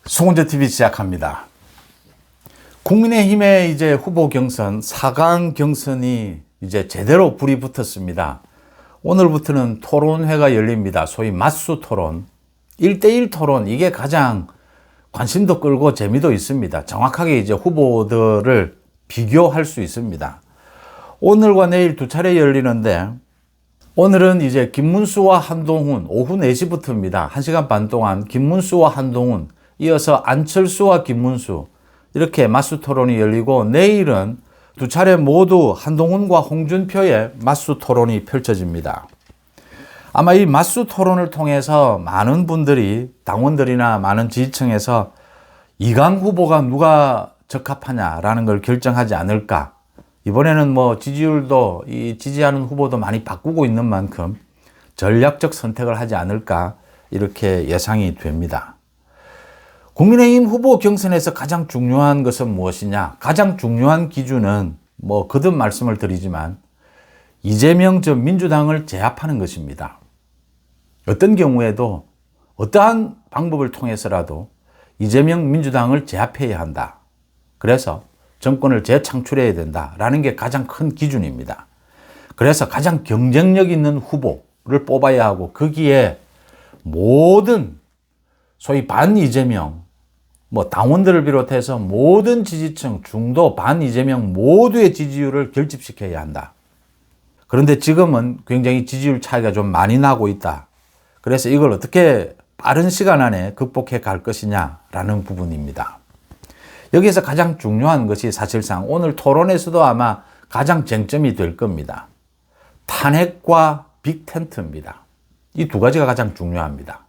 송은재TV 시작합니다. 국민의힘의 이제 후보 경선, 4강 경선이 이제 제대로 불이 붙었습니다. 오늘부터는 토론회가 열립니다. 소위 맞수 토론, 1대1 토론, 이게 가장 관심도 끌고 재미도 있습니다. 정확하게 이제 후보들을 비교할 수 있습니다. 오늘과 내일 두 차례 열리는데, 오늘은 이제 김문수와 한동훈, 오후 4시부터입니다. 1시간 반 동안 김문수와 한동훈, 이어서 안철수와 김문수, 이렇게 맞수 토론이 열리고, 내일은 두 차례 모두 한동훈과 홍준표의 맞수 토론이 펼쳐집니다. 아마 이 맞수 토론을 통해서 많은 분들이, 당원들이나 많은 지지층에서 2강 후보가 누가 적합하냐라는 걸 결정하지 않을까. 이번에는 뭐 지지율도, 이 지지하는 후보도 많이 바꾸고 있는 만큼 전략적 선택을 하지 않을까, 이렇게 예상이 됩니다. 국민의힘 후보 경선에서 가장 중요한 것은 무엇이냐? 가장 중요한 기준은 뭐 거듭 말씀을 드리지만 이재명 전 민주당을 제압하는 것입니다. 어떤 경우에도 어떠한 방법을 통해서라도 이재명 민주당을 제압해야 한다. 그래서 정권을 재창출해야 된다라는 게 가장 큰 기준입니다. 그래서 가장 경쟁력 있는 후보를 뽑아야 하고, 거기에 모든 소위 반 이재명, 뭐 당원들을 비롯해서 모든 지지층, 중도, 반 이재명 모두의 지지율을 결집시켜야 한다. 그런데 지금은 굉장히 지지율 차이가 좀 많이 나고 있다. 그래서 이걸 어떻게 빠른 시간 안에 극복해 갈 것이냐라는 부분입니다. 여기에서 가장 중요한 것이 사실상 오늘 토론에서도 아마 가장 쟁점이 될 겁니다. 탄핵과 빅텐트입니다. 이 두 가지가 가장 중요합니다.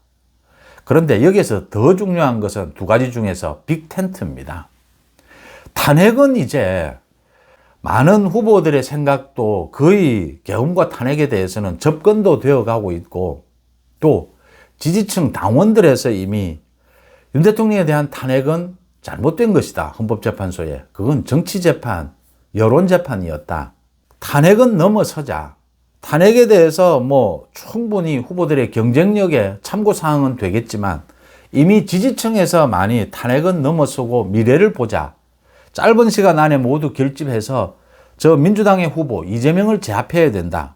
그런데 여기에서 더 중요한 것은 두 가지 중에서 빅텐트입니다. 탄핵은 이제 많은 후보들의 생각도 거의 계엄과 탄핵에 대해서는 접근도 되어 가고 있고, 또 지지층 당원들에서 이미 윤 대통령에 대한 탄핵은 잘못된 것이다. 헌법재판소에. 그건 정치재판, 여론재판이었다. 탄핵은 넘어서자. 탄핵에 대해서 뭐 충분히 후보들의 경쟁력에 참고사항은 되겠지만 이미 지지층에서 많이 탄핵은 넘어서고 미래를 보자. 짧은 시간 안에 모두 결집해서 저 민주당의 후보 이재명을 제압해야 된다.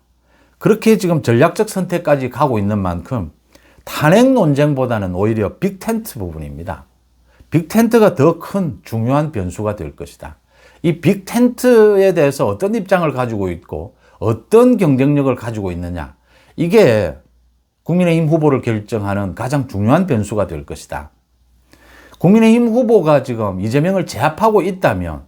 그렇게 지금 전략적 선택까지 가고 있는 만큼 탄핵 논쟁보다는 오히려 빅텐트 부분입니다. 빅텐트가 더 큰 중요한 변수가 될 것이다. 이 빅텐트에 대해서 어떤 입장을 가지고 있고 어떤 경쟁력을 가지고 있느냐, 이게 국민의힘 후보를 결정하는 가장 중요한 변수가 될 것이다. 국민의힘 후보가 지금 이재명을 제압하고 있다면,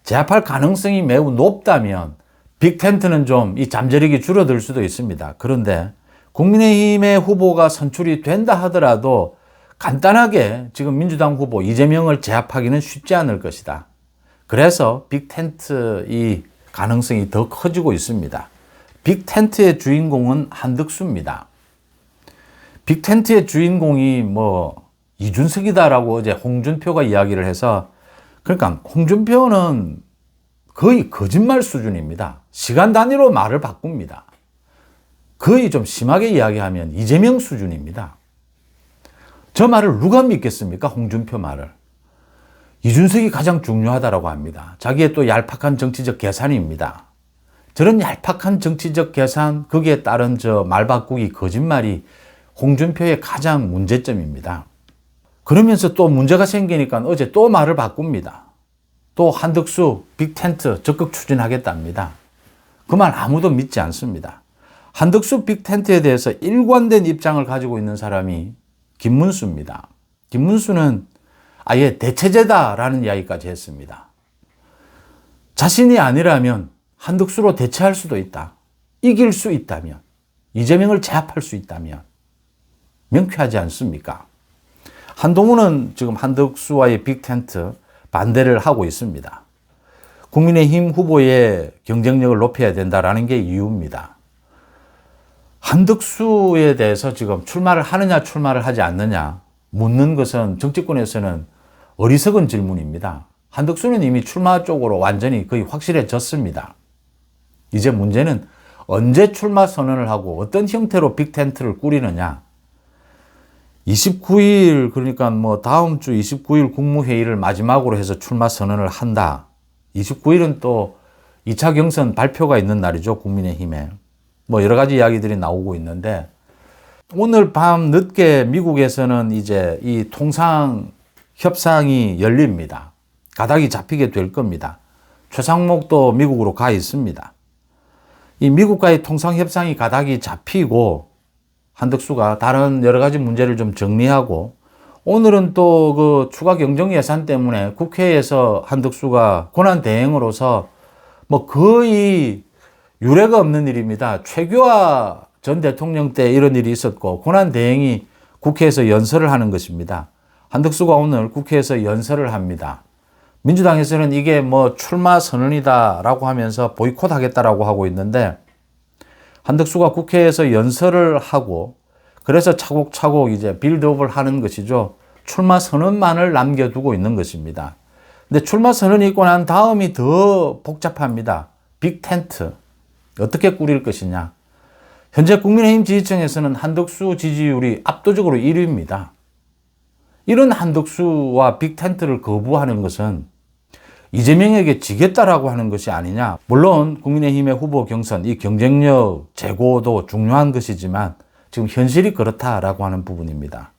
제압할 가능성이 매우 높다면 빅텐트는 좀 이 잠재력이 줄어들 수도 있습니다. 그런데 국민의힘의 후보가 선출이 된다 하더라도 간단하게 지금 민주당 후보 이재명을 제압하기는 쉽지 않을 것이다. 그래서 빅텐트 이 가능성이 더 커지고 있습니다. 빅텐트의 주인공은 한덕수입니다. 빅텐트의 주인공이 뭐 이준석이다라고 어제 홍준표가 이야기를 해서, 그러니까 홍준표는 거의 거짓말 수준입니다. 시간 단위로 말을 바꿉니다. 거의 좀 심하게 이야기하면 이재명 수준입니다. 저 말을 누가 믿겠습니까? 홍준표 말을. 이준석이 가장 중요하다고 합니다. 자기의 또 얄팍한 정치적 계산입니다. 저런 얄팍한 정치적 계산, 거기에 따른 저 말 바꾸기, 거짓말이 홍준표의 가장 문제점입니다. 그러면서 또 문제가 생기니까 어제 또 말을 바꿉니다. 또 한덕수 빅텐트 적극 추진하겠답니다. 그 말 아무도 믿지 않습니다. 한덕수 빅텐트에 대해서 일관된 입장을 가지고 있는 사람이 김문수입니다. 김문수는 아예 대체제다라는 이야기까지 했습니다. 자신이 아니라면 한덕수로 대체할 수도 있다. 이길 수 있다면, 이재명을 제압할 수 있다면. 명쾌하지 않습니까? 한동훈은 지금 한덕수와의 빅텐트 반대를 하고 있습니다. 국민의힘 후보의 경쟁력을 높여야 된다라는 게 이유입니다. 한덕수에 대해서 지금 출마를 하느냐 출마를 하지 않느냐 묻는 것은 정치권에서는 어리석은 질문입니다. 한덕수는 이미 출마 쪽으로 완전히 거의 확실해졌습니다. 이제 문제는 언제 출마 선언을 하고 어떤 형태로 빅텐트를 꾸리느냐. 29일, 그러니까 뭐 다음 주 29일 국무회의를 마지막으로 해서 출마 선언을 한다. 29일은 또 2차 경선 발표가 있는 날이죠, 국민의힘에. 뭐 여러 가지 이야기들이 나오고 있는데, 오늘 밤 늦게 미국에서는 이제 이 통상 협상이 열립니다. 가닥이 잡히게 될 겁니다. 최상목도 미국으로 가 있습니다. 이 미국과의 통상 협상이 가닥이 잡히고 한덕수가 다른 여러 가지 문제를 좀 정리하고, 오늘은 또 그 추가 경정 예산 때문에 국회에서 한덕수가 권한 대행으로서 뭐 거의 유례가 없는 일입니다. 최규하 전 대통령 때 이런 일이 있었고, 권한 대행이 국회에서 연설을 하는 것입니다. 한덕수가 오늘 국회에서 연설을 합니다. 민주당에서는 이게 뭐 출마 선언이다라고 하면서 보이콧하겠다라고 하고 있는데, 한덕수가 국회에서 연설을 하고, 그래서 차곡차곡 이제 빌드업을 하는 것이죠. 출마 선언만을 남겨두고 있는 것입니다. 근데 출마 선언이 있고 난 다음이 더 복잡합니다. 빅 텐트. 어떻게 꾸릴 것이냐. 현재 국민의힘 지지층에서는 한덕수 지지율이 압도적으로 1위입니다. 이런 한덕수와 빅 텐트를 거부하는 것은 이재명에게 지겠다라고 하는 것이 아니냐. 물론 국민의힘의 후보 경선, 이 경쟁력 제고도 중요한 것이지만 지금 현실이 그렇다라고 하는 부분입니다.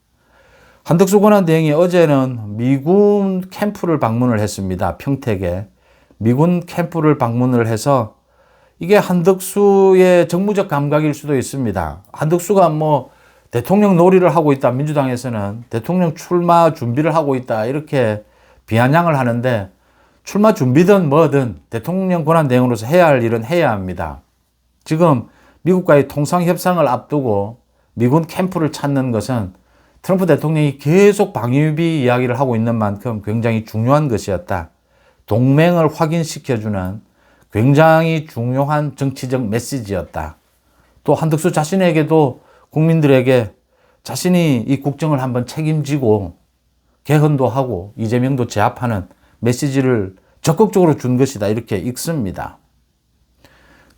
한덕수 권한대행이 어제는 미군 캠프를 방문을 했습니다. 평택에. 미군 캠프를 방문을 해서 이게 한덕수의 정무적 감각일 수도 있습니다. 한덕수가 뭐 대통령 놀이를 하고 있다. 민주당에서는 대통령 출마 준비를 하고 있다. 이렇게 비아냥을 하는데, 출마 준비든 뭐든 대통령 권한대행으로서 해야 할 일은 해야 합니다. 지금 미국과의 통상협상을 앞두고 미군 캠프를 찾는 것은 트럼프 대통령이 계속 방위비 이야기를 하고 있는 만큼 굉장히 중요한 것이었다. 동맹을 확인시켜주는 굉장히 중요한 정치적 메시지였다. 또 한덕수 자신에게도 국민들에게 자신이 이 국정을 한번 책임지고 개헌도 하고 이재명도 제압하는 메시지를 적극적으로 준 것이다. 이렇게 읽습니다.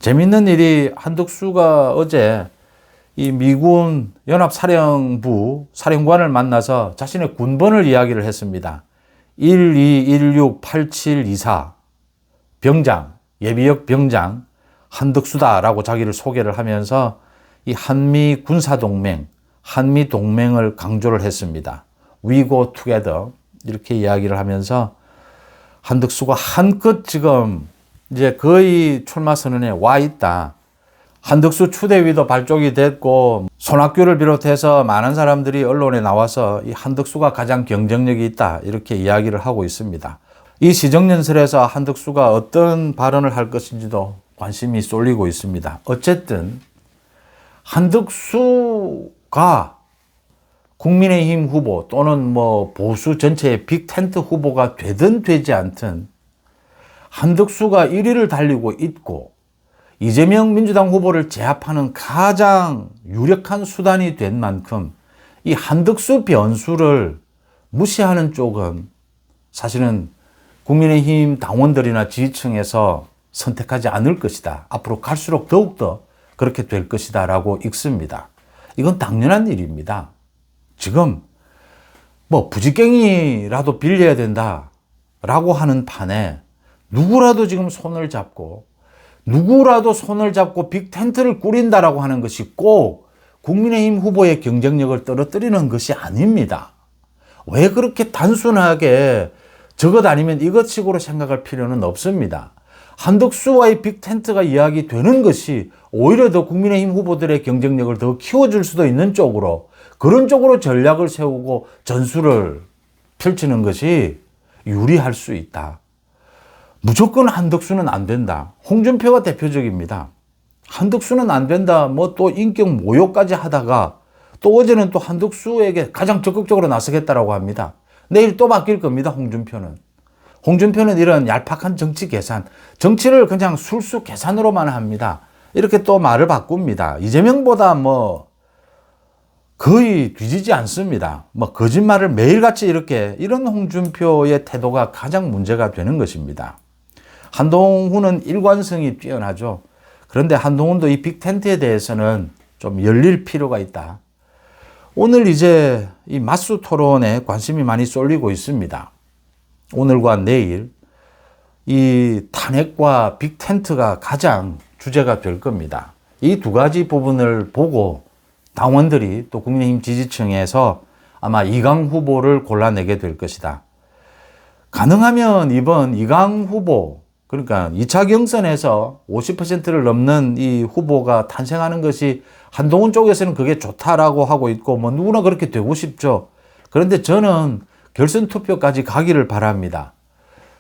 재밌는 일이 한덕수가 어제 이 미군 연합사령부 사령관을 만나서 자신의 군번을 이야기를 했습니다. 12168724 병장, 예비역 병장 한덕수다라고 자기를 소개를 하면서 이 한미 군사동맹, 한미 동맹을 강조를 했습니다. We go together 이렇게 이야기를 하면서 한덕수가 한껏 지금 이제 거의 출마 선언에 와 있다. 한덕수 추대위도 발족이 됐고, 손학규를 비롯해서 많은 사람들이 언론에 나와서 이 한덕수가 가장 경쟁력이 있다. 이렇게 이야기를 하고 있습니다. 이 시정연설에서 한덕수가 어떤 발언을 할 것인지도 관심이 쏠리고 있습니다. 어쨌든 한덕수가 국민의힘 후보 또는 뭐 보수 전체의 빅텐트 후보가 되든 되지 않든 한덕수가 1위를 달리고 있고 이재명 민주당 후보를 제압하는 가장 유력한 수단이 된 만큼 이 한덕수 변수를 무시하는 쪽은 사실은 국민의힘 당원들이나 지지층에서 선택하지 않을 것이다. 앞으로 갈수록 더욱더 그렇게 될 것이다 라고 읽습니다. 이건 당연한 일입니다. 지금 뭐 부지깽이라도 빌려야 된다 라고 하는 판에 누구라도 지금 손을 잡고 빅텐트를 꾸린다라고 하는 것이 꼭 국민의힘 후보의 경쟁력을 떨어뜨리는 것이 아닙니다. 왜 그렇게 단순하게 저것 아니면 이것식으로 생각할 필요는 없습니다. 한덕수와의 빅텐트가 이야기되는 것이 오히려 더 국민의힘 후보들의 경쟁력을 더 키워줄 수도 있는 쪽으로, 그런 쪽으로 전략을 세우고 전술을 펼치는 것이 유리할 수 있다. 무조건 한덕수는 안 된다. 홍준표가 대표적입니다. 한덕수는 안 된다. 뭐 또 인격 모욕까지 하다가 또 어제는 또 한덕수에게 가장 적극적으로 나서겠다라고 합니다. 내일 또 바뀔 겁니다. 홍준표는 이런 얄팍한 정치 계산, 정치를 그냥 술수 계산으로만 합니다. 이렇게 또 말을 바꿉니다. 이재명보다 뭐 거의 뒤지지 않습니다. 뭐 거짓말을 매일같이 이런 홍준표의 태도가 가장 문제가 되는 것입니다. 한동훈은 일관성이 뛰어나죠. 그런데 한동훈도 이 빅텐트에 대해서는 좀 열릴 필요가 있다. 오늘 이제 이 맞수 토론에 관심이 많이 쏠리고 있습니다. 오늘과 내일 이 탄핵과 빅텐트가 가장 주제가 될 겁니다. 이 두 가지 부분을 보고 당원들이 또 국민의힘 지지층에서 아마 이강 후보를 골라내게 될 것이다. 가능하면 이번 이강 후보, 그러니까 2차 경선에서 50%를 넘는 이 후보가 탄생하는 것이 한동훈 쪽에서는 그게 좋다라고 하고 있고, 뭐 누구나 그렇게 되고 싶죠. 그런데 저는 결선 투표까지 가기를 바랍니다.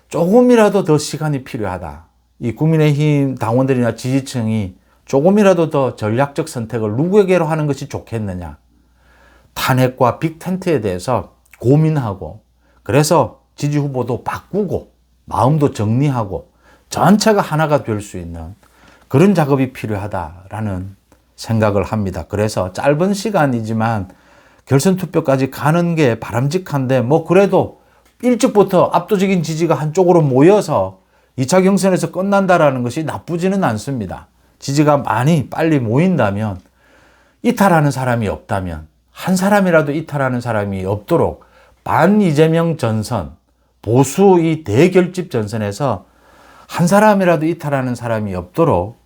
조금이라도 더 시간이 필요하다. 이 국민의힘 당원들이나 지지층이 조금이라도 더 전략적 선택을 누구에게로 하는 것이 좋겠느냐. 탄핵과 빅텐트에 대해서 고민하고, 그래서 지지 후보도 바꾸고 마음도 정리하고 전체가 하나가 될 수 있는 그런 작업이 필요하다라는 생각을 합니다. 그래서 짧은 시간이지만 결선 투표까지 가는 게 바람직한데, 뭐 그래도 일찍부터 압도적인 지지가 한쪽으로 모여서 2차 경선에서 끝난다라는 것이 나쁘지는 않습니다. 지지가 많이 빨리 모인다면, 이탈하는 사람이 없다면, 한 사람이라도 이탈하는 사람이 없도록 반 이재명 전선, 보수 이 대결집 전선에서 한 사람이라도 이탈하는 사람이 없도록,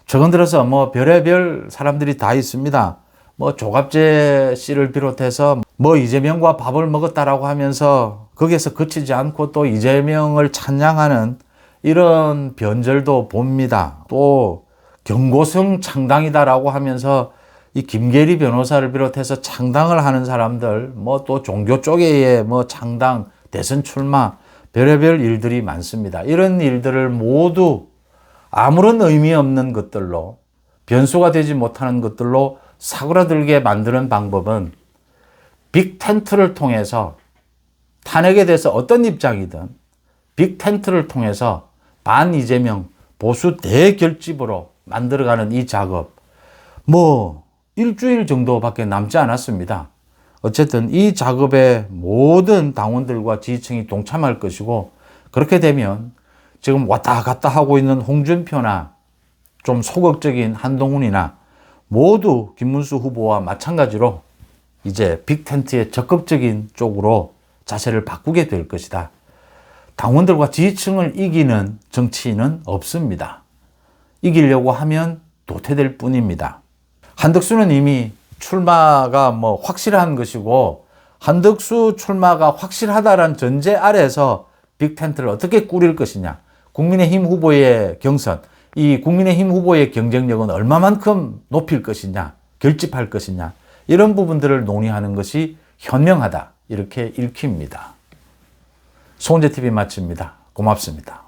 최근 들어서 뭐 별의별 사람들이 다 있습니다. 뭐 조갑재 씨를 비롯해서 뭐 이재명과 밥을 먹었다라고 하면서 거기에서 그치지 않고 또 이재명을 찬양하는 이런 변절도 봅니다. 또 경고성 창당이다라고 하면서 이 김계리 변호사를 비롯해서 창당을 하는 사람들, 뭐 또 종교 쪽의 뭐 창당, 대선 출마, 별의별 일들이 많습니다. 이런 일들을 모두 아무런 의미 없는 것들로, 변수가 되지 못하는 것들로 사그라들게 만드는 방법은 빅텐트를 통해서, 탄핵에 대해서 어떤 입장이든 빅텐트를 통해서 반 이재명 보수 대결집으로 만들어가는 이 작업, 뭐 일주일 정도밖에 남지 않았습니다. 어쨌든 이 작업에 모든 당원들과 지지층이 동참할 것이고, 그렇게 되면 지금 왔다 갔다 하고 있는 홍준표나 좀 소극적인 한동훈이나 모두 김문수 후보와 마찬가지로 이제 빅텐트의 적극적인 쪽으로 자세를 바꾸게 될 것이다. 당원들과 지지층을 이기는 정치인은 없습니다. 이기려고 하면 도태될 뿐입니다. 한덕수는 이미 출마가 뭐 확실한 것이고, 한덕수 출마가 확실하다는 전제 아래서 빅텐트를 어떻게 꾸릴 것이냐, 국민의힘 후보의 경선, 이 국민의힘 후보의 경쟁력은 얼마만큼 높일 것이냐, 결집할 것이냐, 이런 부분들을 논의하는 것이 현명하다, 이렇게 읽힙니다. 송은재TV 마칩니다. 고맙습니다.